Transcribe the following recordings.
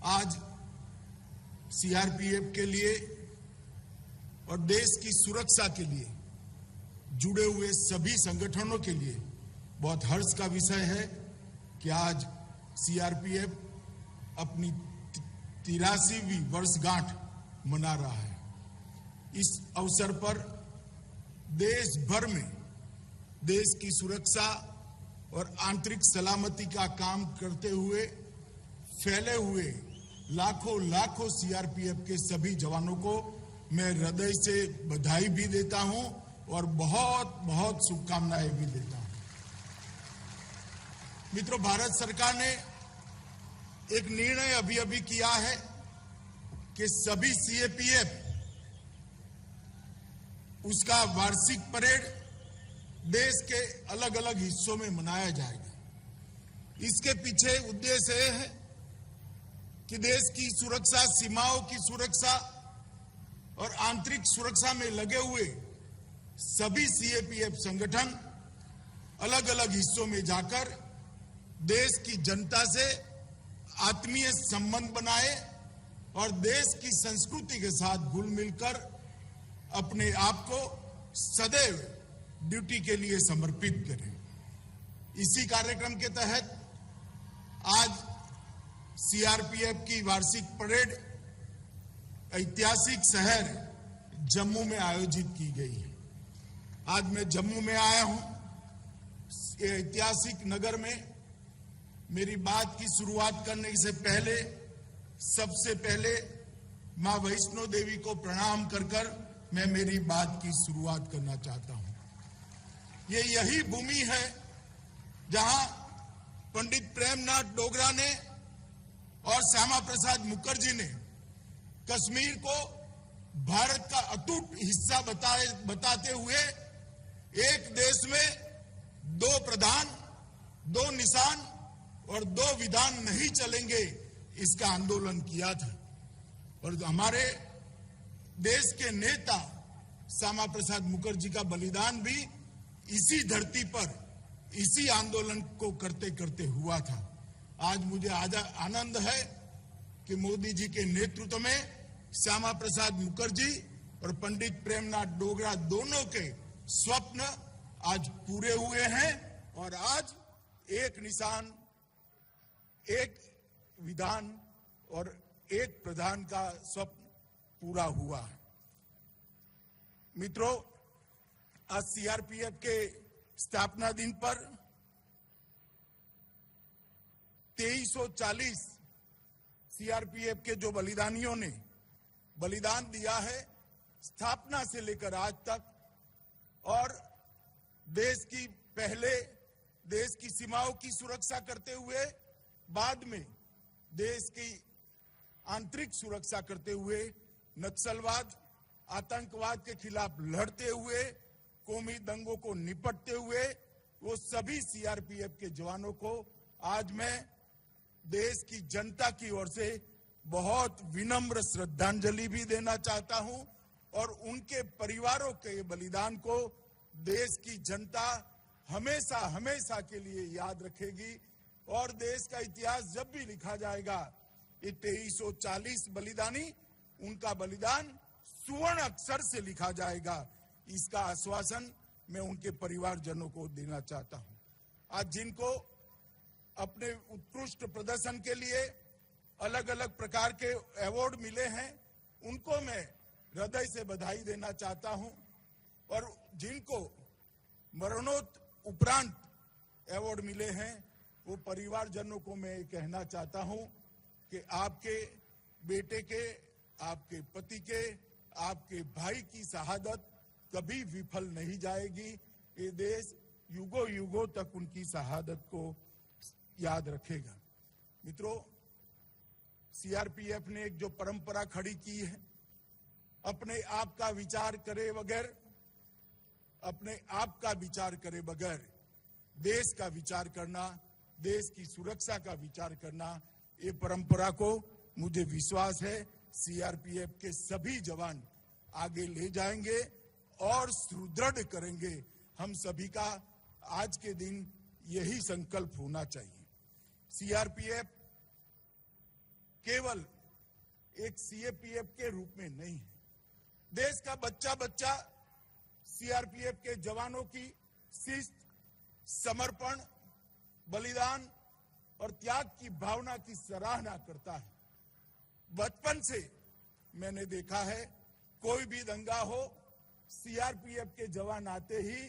आज सीआरपीएफ के लिए और देश की सुरक्षा के लिए जुड़े हुए सभी संगठनों के लिए बहुत हर्ष का विषय है कि आज सीआरपीएफ अपनी 83वीं वर्षगांठ मना रहा है। इस अवसर पर देश भर में देश की सुरक्षा और आंतरिक सलामती का काम करते हुए फैले हुए लाखों सीआरपीएफ के सभी जवानों को मैं हृदय से बधाई भी देता हूं और बहुत शुभकामनाएं भी देता हूं। मित्रों, भारत सरकार ने एक निर्णय अभी किया है कि सभी सीआरपीएफ उसका वार्षिक परेड देश के अलग अलग हिस्सों में मनाया जाएगा। इसके पीछे उद्देश्य यह है कि देश की सुरक्षा, सीमाओं की सुरक्षा और आंतरिक सुरक्षा में लगे हुए सभी सीआरपीएफ संगठन अलग अलग हिस्सों में जाकर देश की जनता से आत्मीय संबंध बनाए और देश की संस्कृति के साथ घुल मिलकर अपने आप को सदैव ड्यूटी के लिए समर्पित करें। इसी कार्यक्रम के तहत आज सीआरपीएफ की वार्षिक परेड ऐतिहासिक शहर जम्मू में आयोजित की गई है। आज मैं जम्मू में आया हूं। ये ऐतिहासिक नगर में मेरी बात की शुरुआत करने से पहले सबसे पहले मां वैष्णो देवी को प्रणाम कर मैं मेरी बात की शुरुआत करना चाहता हूं। ये यही भूमि है जहां पंडित प्रेमनाथ डोगरा ने और श्यामा प्रसाद मुखर्जी ने कश्मीर को भारत का अटूट हिस्सा बताते हुए एक देश में 2 प्रधान, 2 निशान और 2 विधान नहीं चलेंगे, इसका आंदोलन किया था। और हमारे देश के नेता श्यामा प्रसाद मुखर्जी का बलिदान भी इसी धरती पर इसी आंदोलन को करते करते हुआ था। आज मुझे आनंद है कि मोदी जी के नेतृत्व में श्यामा प्रसाद मुखर्जी और पंडित प्रेमनाथ डोगरा दोनों के स्वप्न आज पूरे हुए हैं और आज एक निशान, एक विधान और एक प्रधान का स्वप्न पूरा हुआ है। मित्रों, आज सीआरपीएफ के स्थापना दिन पर 2340 सीआरपीएफ के जो बलिदानियों ने बलिदान दिया है स्थापना से लेकर आज तक, और देश की पहले देश की सीमाओं की सुरक्षा करते हुए बाद में देश की आंतरिक सुरक्षा करते हुए नक्सलवाद, आतंकवाद के खिलाफ लड़ते हुए, कौमी दंगों को निपटते हुए वो सभी सीआरपीएफ के जवानों को आज मैं देश की जनता की ओर से बहुत विनम्र श्रद्धांजलि भी देना चाहता हूं और उनके परिवारों के बलिदान को देश की जनता हमेशा के लिए याद रखेगी। और देश का इतिहास जब भी लिखा जाएगा, ये 2340 बलिदानी, उनका बलिदान सुवर्ण अक्षर से लिखा जाएगा। इसका आश्वासन मैं उनके परिवारजनों को देना चाहता हूं। आज जिनको अपने उत्कृष्ट प्रदर्शन के लिए अलग अलग प्रकार के अवार्ड मिले हैं, उनको मैं हृदय से बधाई देना चाहता हूं और जिनको मरणोपरांत अवार्ड मिले हैं वो परिवारजनों को मैं कहना चाहता हूं कि आपके बेटे के, आपके पति के, आपके भाई की शहादत कभी विफल नहीं जाएगी। ये देश युगों तक उनकी शहादत को याद रखेगा। मित्रों, सीआरपीएफ ने एक जो परंपरा खड़ी की है, अपने आप का विचार करे बगैर, अपने आप का विचार करे बगैर देश का विचार करना, देश की सुरक्षा का विचार करना, ये परंपरा को मुझे विश्वास है सीआरपीएफ के सभी जवान आगे ले जाएंगे और सुदृढ़ करेंगे। हम सभी का आज के दिन यही संकल्प होना चाहिए। सीआरपीएफ केवल एक सीएपीएफ के रूप में नहीं है। देश का बच्चा बच्चा सीआरपीएफ के जवानों की शिस्त, समर्पण, बलिदान और त्याग की भावना की सराहना करता है। बचपन से मैंने देखा है, कोई भी दंगा हो, सीआरपीएफ के जवान आते ही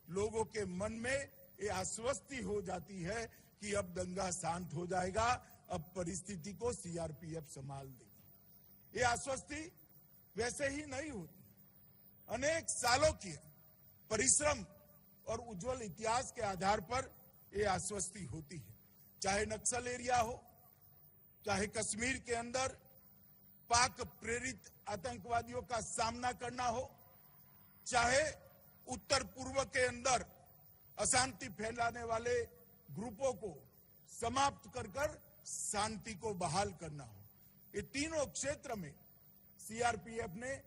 लोगों के मन में ये आश्वस्ति हो जाती है कि अब दंगा शांत हो जाएगा, अब परिस्थिति को सीआरपीएफ संभाल देगी। ये आश्वस्ति वैसे ही नहीं होती, अनेक सालों की परिश्रम और उज्जवल इतिहास के आधार पर ये आश्वस्ति होती है। चाहे नक्सल एरिया हो, चाहे कश्मीर के अंदर पाक प्रेरित आतंकवादियों का सामना करना हो, चाहे उत्तर पूर्व के अंदर अशांति फैलाने वाले ग्रुपों को समाप्त कर शांति को बहाल करना हो, ये तीनों क्षेत्र में सीआरपीएफ ने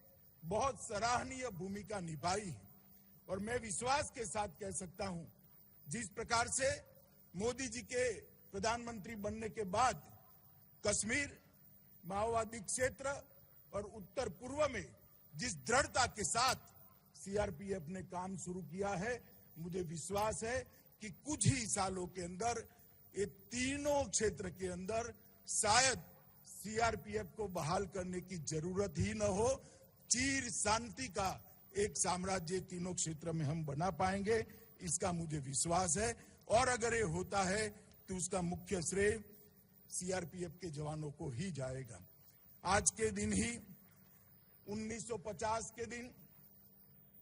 बहुत सराहनीय भूमिका निभाई है। और मैं विश्वास के साथ कह सकता हूं, जिस प्रकार से मोदी जी के प्रधानमंत्री बनने के बाद कश्मीर, माओवादी क्षेत्र और उत्तर पूर्व में जिस दृढ़ता के साथ सीआरपीएफ ने काम शुरू किया है, मुझे विश्वास है कि कुछ ही सालों के अंदर ये तीनों क्षेत्र के अंदर शायद सीआरपीएफ को बहाल करने की जरूरत ही न हो। चिर शांति का एक साम्राज्य तीनों क्षेत्र में हम बना पाएंगे, इसका मुझे विश्वास है। और अगर ये होता है तो उसका मुख्य श्रेय सीआरपीएफ के जवानों को ही जाएगा। आज के दिन ही 1950 के दिन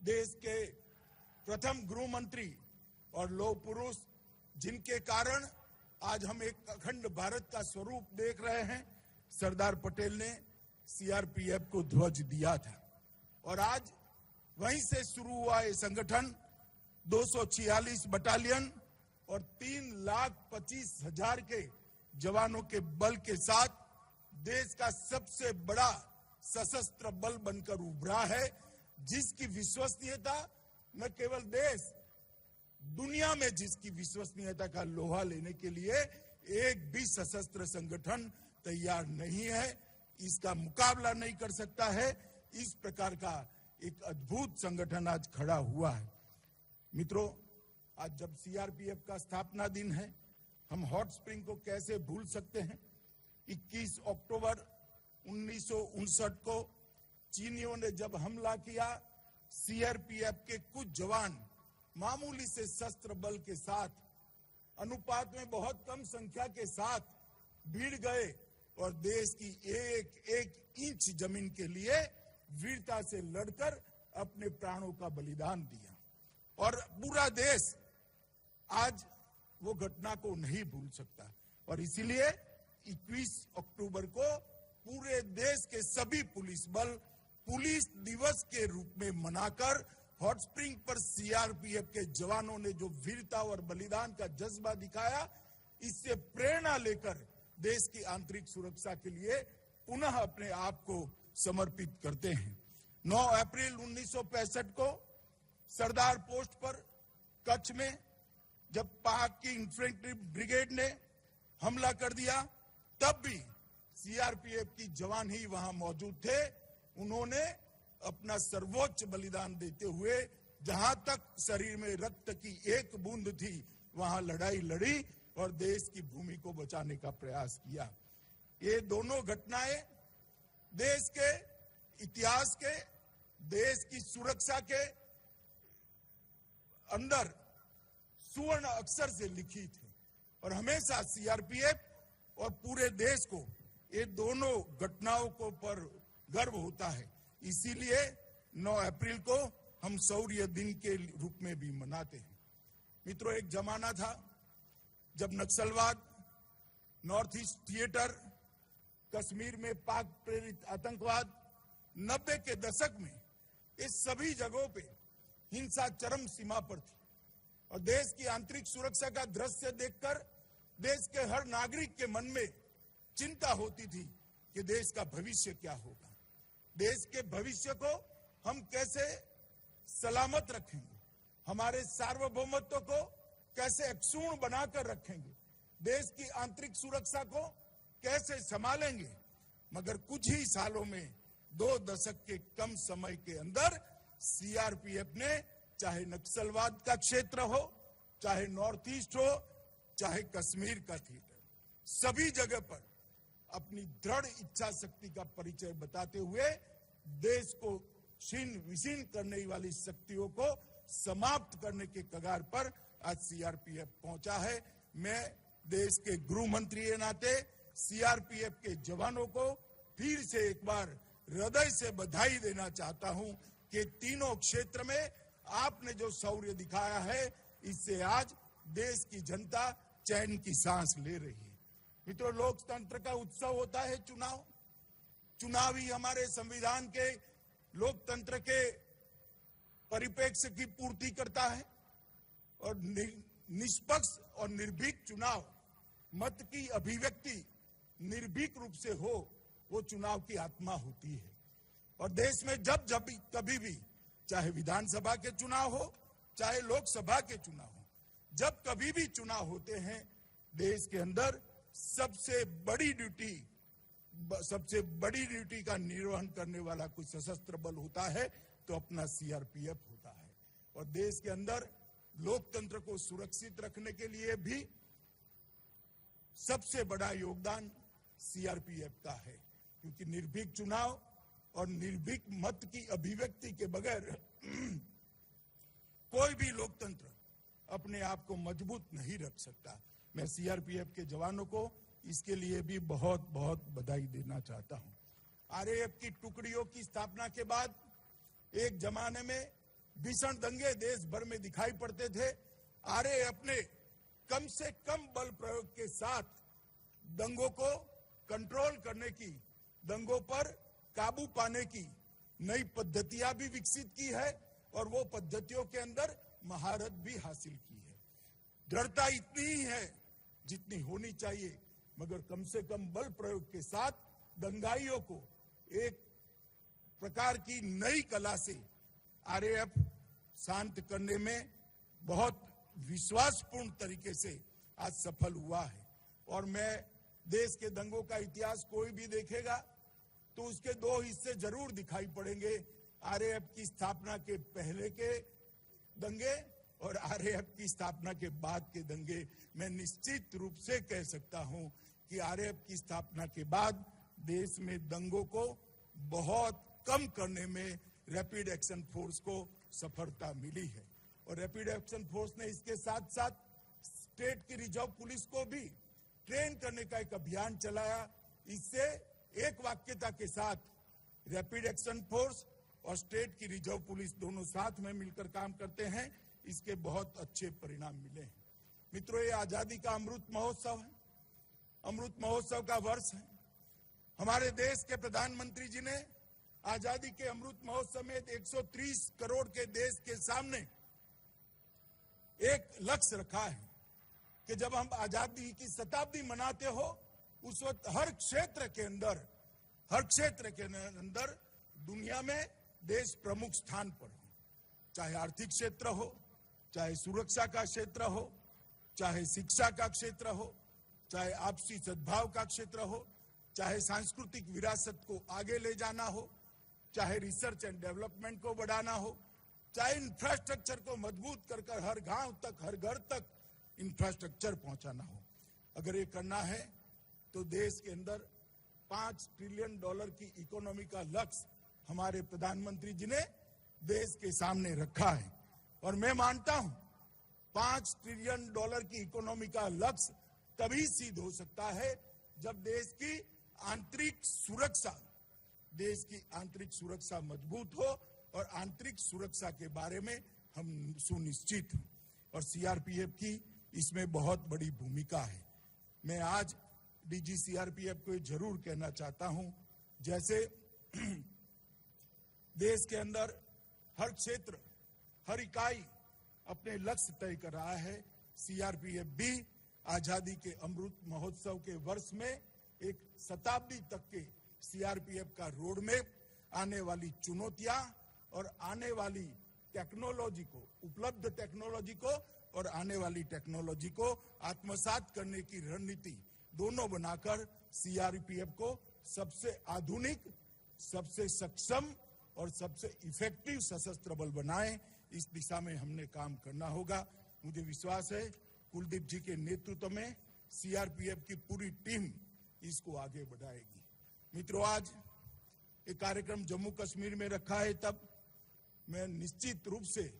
देश के प्रथम गृह मंत्री और लौह पुरुष, जिनके कारण आज हम एक अखंड भारत का स्वरूप देख रहे हैं, सरदार पटेल ने सीआरपीएफ को ध्वज दिया था। और आज वहीं से शुरू हुआ ये संगठन 246 बटालियन और 3,25,000 के जवानों के बल के साथ देश का सबसे बड़ा सशस्त्र बल बनकर उभरा है, जिसकी विश्वसनीयता न केवल देश, दुनिया में जिसकी विश्वसनीयता का लोहा लेने के लिए एक भी सशस्त्र संगठन तैयार नहीं है, इसका मुकाबला नहीं कर सकता है। इस प्रकार का एक अद्भुत संगठन आज खड़ा हुआ है। मित्रों, आज जब सीआरपीएफ का स्थापना दिन है, हम हॉट स्प्रिंग को कैसे भूल सकते हैं। 21 अक्टूबर 1959 को चीनियों ने जब हमला किया, सीआरपीएफ के कुछ जवान मामूली से शस्त्र बल के साथ, अनुपात में बहुत कम संख्या के साथ भीड़ गए और देश की एक एक इंच जमीन के लिए वीरता से लड़कर अपने प्राणों का बलिदान दिया। और पूरा देश आज वो घटना को नहीं भूल सकता। और इसीलिए 21 अक्टूबर को पूरे देश के सभी पुलिस बल पुलिस दिवस के रूप में मनाकर हॉट स्प्रिंग पर सीआरपीएफ के जवानों ने जो वीरता और बलिदान का जज्बा दिखाया, इससे प्रेरणा लेकर देश की आंतरिक सुरक्षा के लिए पुनः अपने आप को समर्पित करते हैं। 9 अप्रैल 1965 को सरदार पोस्ट पर कच्छ में जब पाक की इन्फेंट्री ब्रिगेड ने हमला कर दिया, तब भी सीआरपीएफ की जवान ही वहां मौजूद थे। उन्होंने अपना सर्वोच्च बलिदान देते हुए जहां तक शरीर में रक्त की एक बूंद थी, वहां लड़ाई लड़ी और देश की भूमि को बचाने का प्रयास किया। ये दोनों घटनाएं देश के इतिहास के, देश की सुरक्षा के अंदर सुवर्ण अक्षर से लिखी थी और हमेशा सीआरपीएफ और पूरे देश को ये दोनों घटनाओं को पर गर्व होता है। इसीलिए 9 अप्रैल को हम शौर्य दिन के रूप में भी मनाते हैं। मित्रों, एक जमाना था जब नक्सलवाद, नॉर्थ ईस्ट थिएटर, कश्मीर में पाक प्रेरित आतंकवाद, 90 के दशक में इस सभी जगहों पे हिंसा चरम सीमा पर थी और देश की आंतरिक सुरक्षा का दृश्य देखकर देश के हर नागरिक के मन में चिंता होती थी कि देश का भविष्य क्या होगा, देश के भविष्य को हम कैसे सलामत रखेंगे, हमारे सार्वभौमत्व को कैसे अक्षुण्ण बनाकर रखेंगे, देश की आंतरिक सुरक्षा को कैसे संभालेंगे, मगर कुछ ही सालों में 2 दशक के कम समय के अंदर सीआरपीएफ ने चाहे नक्सलवाद का क्षेत्र हो, चाहे नॉर्थ ईस्ट हो, चाहे कश्मीर का थिएटर, सभी जगह पर अपनी दृढ़ इच्छा शक्ति का परिचय बताते हुए देश को छीन विशीन करने वाली शक्तियों को समाप्त करने के कगार पर आज सीआरपीएफ पहुंचा है। मैं देश के गृह मंत्री के नाते सीआरपीएफ के जवानों को फिर से एक बार हृदय से बधाई देना चाहता हूं कि तीनों क्षेत्र में आपने जो शौर्य दिखाया है, इससे आज देश की जनता चैन की सांस ले रही है। मित्रों, लोकतंत्र का उत्सव होता है चुनाव। चुनाव ही हमारे संविधान के लोकतंत्र के परिप्रेक्ष्य की पूर्ति करता है और निष्पक्ष और निर्भीक चुनाव, मत की अभिव्यक्ति निर्भीक रूप से हो, वो चुनाव की आत्मा होती है। और देश में जब कभी भी, चाहे विधानसभा के चुनाव हो, चाहे लोकसभा के चुनाव हो, जब कभी भी चुनाव होते हैं, देश के अंदर सबसे बड़ी ड्यूटी का निर्वहन करने वाला कोई सशस्त्र बल होता है तो अपना सीआरपीएफ होता है। और देश के अंदर लोकतंत्र को सुरक्षित रखने के लिए भी सबसे बड़ा योगदान सीआरपीएफ का है, क्योंकि निर्भीक चुनाव और निर्भीक मत की अभिव्यक्ति के बगैर कोई भी लोकतंत्र अपने आप को मजबूत नहीं रख सकता। मैं सीआरपीएफ के जवानों को इसके लिए भी बहुत बहुत बधाई देना चाहता हूं। आरएएफ की टुकड़ियों की स्थापना के बाद एक जमाने में भीषण दंगे देश भर में दिखाई पड़ते थे। आरएएफ ने कम से कम बल प्रयोग के साथ दंगों को कंट्रोल करने की, दंगों पर काबू पाने की नई पद्धतियां भी विकसित की है और वो पद्धतियों के अंदर महारत भी हासिल की है। दृढ़ता इतनी ही है जितनी होनी चाहिए, मगर कम से कम बल प्रयोग के साथ दंगाइयों को एक प्रकार की नई कला से आरएएफ शांत करने में बहुत विश्वासपूर्ण तरीके से आज सफल हुआ है। और मैं देश के दंगों का इतिहास कोई भी देखेगा तो उसके 2 हिस्से जरूर दिखाई पड़ेंगे, आरएएफ की स्थापना के पहले के दंगे और आरएएफ की स्थापना के बाद के दंगे। मैं निश्चित रूप से कह सकता हूं कि आरएएफ की स्थापना के बाद देश में दंगों को बहुत कम करने में रैपिड एक्शन फोर्स को सफलता मिली है। और रैपिड एक्शन फोर्स ने इसके साथ साथ स्टेट की रिजर्व पुलिस को भी ट्रेन करने का एक अभियान चलाया। इससे एक वाक्यता के साथ रैपिड एक्शन फोर्स और स्टेट की रिजर्व पुलिस दोनों साथ में मिलकर काम करते हैं, इसके बहुत अच्छे परिणाम मिले हैं। मित्रों, ये आजादी का अमृत महोत्सव है, अमृत महोत्सव का वर्ष है। हमारे देश के प्रधानमंत्री जी ने आजादी के अमृत महोत्सव में 130 करोड़ के देश के सामने एक लक्ष्य रखा है कि जब हम आजादी की शताब्दी मनाते हो, उस वक्त हर क्षेत्र के अंदर दुनिया में देश प्रमुख स्थान पर हो, चाहे आर्थिक क्षेत्र हो, चाहे सुरक्षा का क्षेत्र हो, चाहे शिक्षा का क्षेत्र हो, चाहे आपसी सद्भाव का क्षेत्र हो, चाहे सांस्कृतिक विरासत को आगे ले जाना हो, चाहे रिसर्च एंड डेवलपमेंट को बढ़ाना हो, चाहे इंफ्रास्ट्रक्चर को मजबूत कर हर गांव तक, हर घर तक इंफ्रास्ट्रक्चर पहुंचाना हो। अगर ये करना है तो देश के अंदर $5 ट्रिलियन की इकोनॉमी का लक्ष्य हमारे प्रधानमंत्री जी ने देश के सामने रखा है। और मैं मानता हूं $5 ट्रिलियन की इकोनॉमी का लक्ष्य तभी सिद्ध हो सकता है जब देश की आंतरिक सुरक्षा मजबूत हो और आंतरिक सुरक्षा के बारे में हम सुनिश्चित हों। और सीआरपीएफ की इसमें बहुत बड़ी भूमिका है। मैं आज डीजी सीआरपीएफ को जरूर कहना चाहता हूं, जैसे देश के अंदर हर क्षेत्र, हर इकाई अपने लक्ष्य तय कर रहा है, सीआरपीएफ भी आजादी के अमृत महोत्सव के वर्ष में एक शताब्दी तक के सीआरपीएफ का रोड मैप, आने वाली चुनौतियां और आने वाली टेक्नोलॉजी को, उपलब्ध टेक्नोलॉजी को और आने वाली टेक्नोलॉजी को आत्मसात करने की रणनीति दोनों बनाकर सीआरपीएफ को सबसे आधुनिक, सबसे सक्षम और सबसे इफेक्टिव सशस्त्र बल बनाएं। इस दिशा में हमने काम करना होगा। मुझे विश्वास है कुलदीप जी के नेतृत्व में सीआरपीएफ की पूरी टीम इसको आगे बढ़ाएगी। मित्रों, आज एक कार्यक्रम जम्मू कश्मीर में रखा है, तब मैं निश्चित रूप से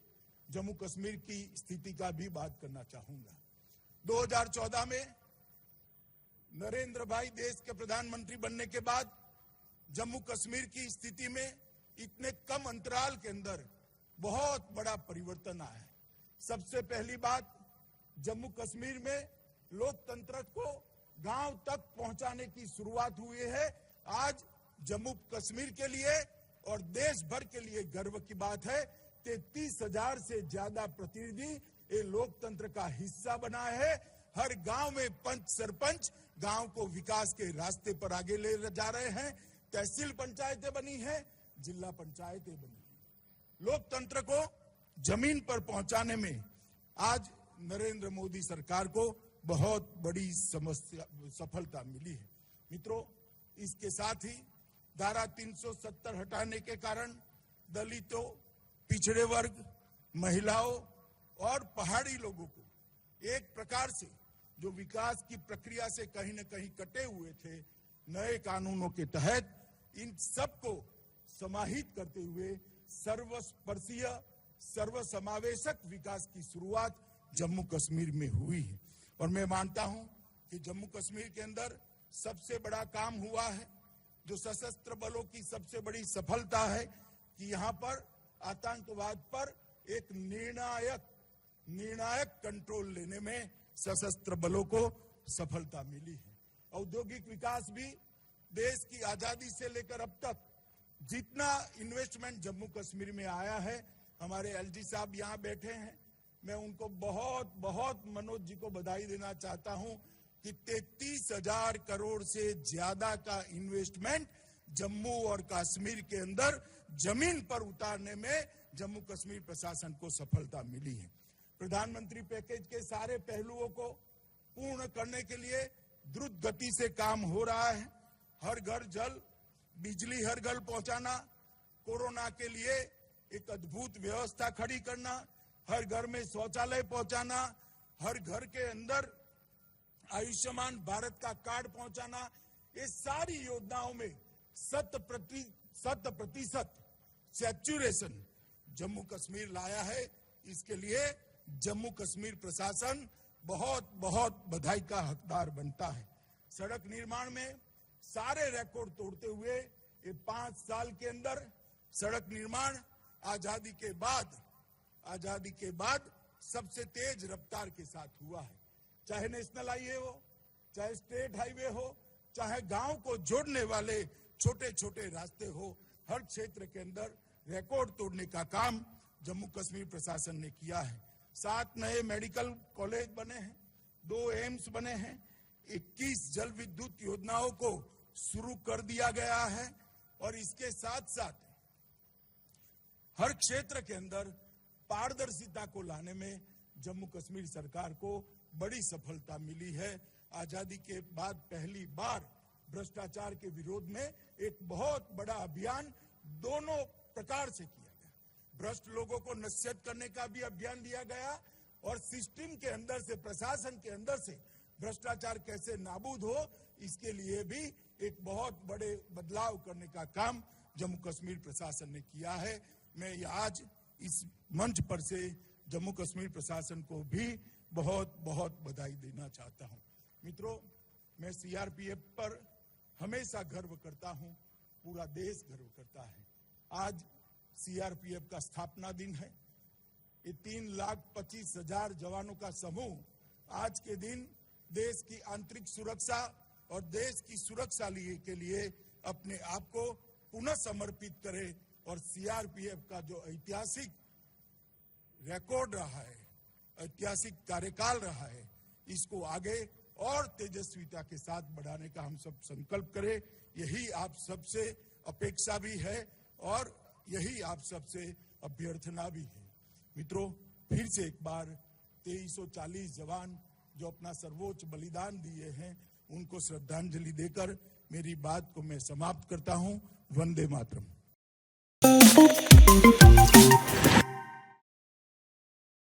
जम्मू कश्मीर की स्थिति का भी बात करना चाहूंगा। 2014 में नरेंद्र भाई देश के प्रधानमंत्री बनने के बाद जम्मू कश्मीर की स्थिति में इतने कम अंतराल के अंदर बहुत बड़ा परिवर्तन आया है। सबसे पहली बात, जम्मू कश्मीर में लोकतंत्र को गांव तक पहुंचाने की शुरुआत हुई है। आज जम्मू कश्मीर के लिए और देश भर के लिए गर्व की बात है कि 33,000 से ज्यादा प्रतिनिधि ये लोकतंत्र का हिस्सा बना है। हर गांव में पंच सरपंच गांव को विकास के रास्ते पर आगे ले जा रहे हैं। तहसील पंचायतें बनी है, जिला पंचायतें बनी है। लोकतंत्र को जमीन पर पहुंचाने में आज नरेंद्र मोदी सरकार को बहुत बड़ी सफलता मिली है। मित्रों, इसके साथ ही धारा 370 हटाने के कारण दलितों, पिछड़े वर्ग, महिलाओं और पहाड़ी लोगों को एक प्रकार से जो विकास की प्रक्रिया से कहीं न कहीं कटे हुए थे, नए कानूनों के तहत इन सबको समाहित करते हुए सर्वस्पर्शीय, सर्वसमावेशक विकास की शुरुआत जम्मू कश्मीर में हुई है। और मैं मानता हूं कि जम्मू कश्मीर के अंदर सबसे बड़ा काम हुआ है, जो सशस्त्र बलों की सबसे बड़ी सफलता है कि यहां पर आतंकवाद पर एक निर्णायक कंट्रोल लेने में सशस्त्र बलों को सफलता मिली है। औद्योगिक विकास भी देश की आजादी से लेकर अब तक जितना इन्वेस्टमेंट जम्मू कश्मीर में आया है, हमारे एलजी साहब यहां बैठे हैं, मैं उनको बहुत बहुत मनोज जी को बधाई देना चाहता हूं कि 33,000 करोड़ से ज्यादा का इन्वेस्टमेंट जम्मू और कश्मीर के अंदर जमीन पर उतारने में जम्मू कश्मीर प्रशासन को सफलता मिली है। प्रधानमंत्री पैकेज के सारे पहलुओं को पूर्ण करने के लिए द्रुत गति से काम हो रहा है। हर घर जल, बिजली हर घर पहुंचाना, कोरोना के लिए एक अद्भुत व्यवस्था खड़ी करना, हर घर में शौचालय पहुंचाना, हर घर के अंदर आयुष्मान भारत का कार्ड पहुंचाना, ये सारी योजनाओं में 100% सैचुरेशन जम्मू कश्मीर लाया है। इसके लिए जम्मू कश्मीर प्रशासन बहुत बहुत बधाई का हकदार बनता है। सड़क निर्माण में सारे रिकॉर्ड तोड़ते हुए ये 5 साल के अंदर सड़क निर्माण आजादी के बाद सबसे तेज रफ्तार के साथ हुआ है। चाहे नेशनल हाईवे हो, चाहे स्टेट हाईवे हो, चाहे गांव को जोड़ने वाले छोटे छोटे रास्ते हो, हर क्षेत्र के अंदर रिकॉर्ड तोड़ने का काम जम्मू कश्मीर प्रशासन ने किया है। 7 नए मेडिकल कॉलेज बने हैं, 2 एम्स बने हैं, 21 जल विद्युत योजनाओं को शुरू कर दिया गया है और इसके साथ साथ हर क्षेत्र के अंदर पारदर्शिता को लाने में जम्मू कश्मीर सरकार को बड़ी सफलता मिली है। आजादी के बाद पहली बार भ्रष्टाचार के विरोध में एक बहुत बड़ा अभियान दोनों प्रकार से किया गया। भ्रष्ट लोगों को नसीहत करने का भी अभियान लिया गया और सिस्टम के अंदर से, प्रशासन के अंदर से भ्रष्टाचार कैसे नाबूद हो, इसके लिए भी एक बहुत बड़े बदलाव करने का काम जम्मू कश्मीर प्रशासन ने किया है। मैं आज इस मंच पर से जम्मू कश्मीर प्रशासन को भी बहुत बहुत बधाई देना चाहता हूं। मित्रों, मैं सीआरपीएफ पर हमेशा गर्व करता हूं, पूरा देश गर्व करता है। आज सीआरपीएफ का स्थापना दिन है। ये 3,25,000 जवानों का समूह आज के दिन देश की आंतरिक सुरक्षा और देश की सुरक्षा के लिए अपने आप को पुनः समर्पित करे और सीआरपीएफ का जो ऐतिहासिक रिकॉर्ड रहा है, ऐतिहासिक कार्यकाल रहा है, इसको आगे और तेजस्विता के साथ बढ़ाने का हम सब संकल्प करें। यही आप सबसे अपेक्षा भी है और यही आप सबसे अभ्यर्थना भी है। मित्रों, फिर से एक बार 2340 जवान जो अपना सर्वोच्च बलिदान दिए हैं, उनको श्रद्धांजलि देकर मेरी बात को मैं समाप्त करता हूं। वंदे मातरम।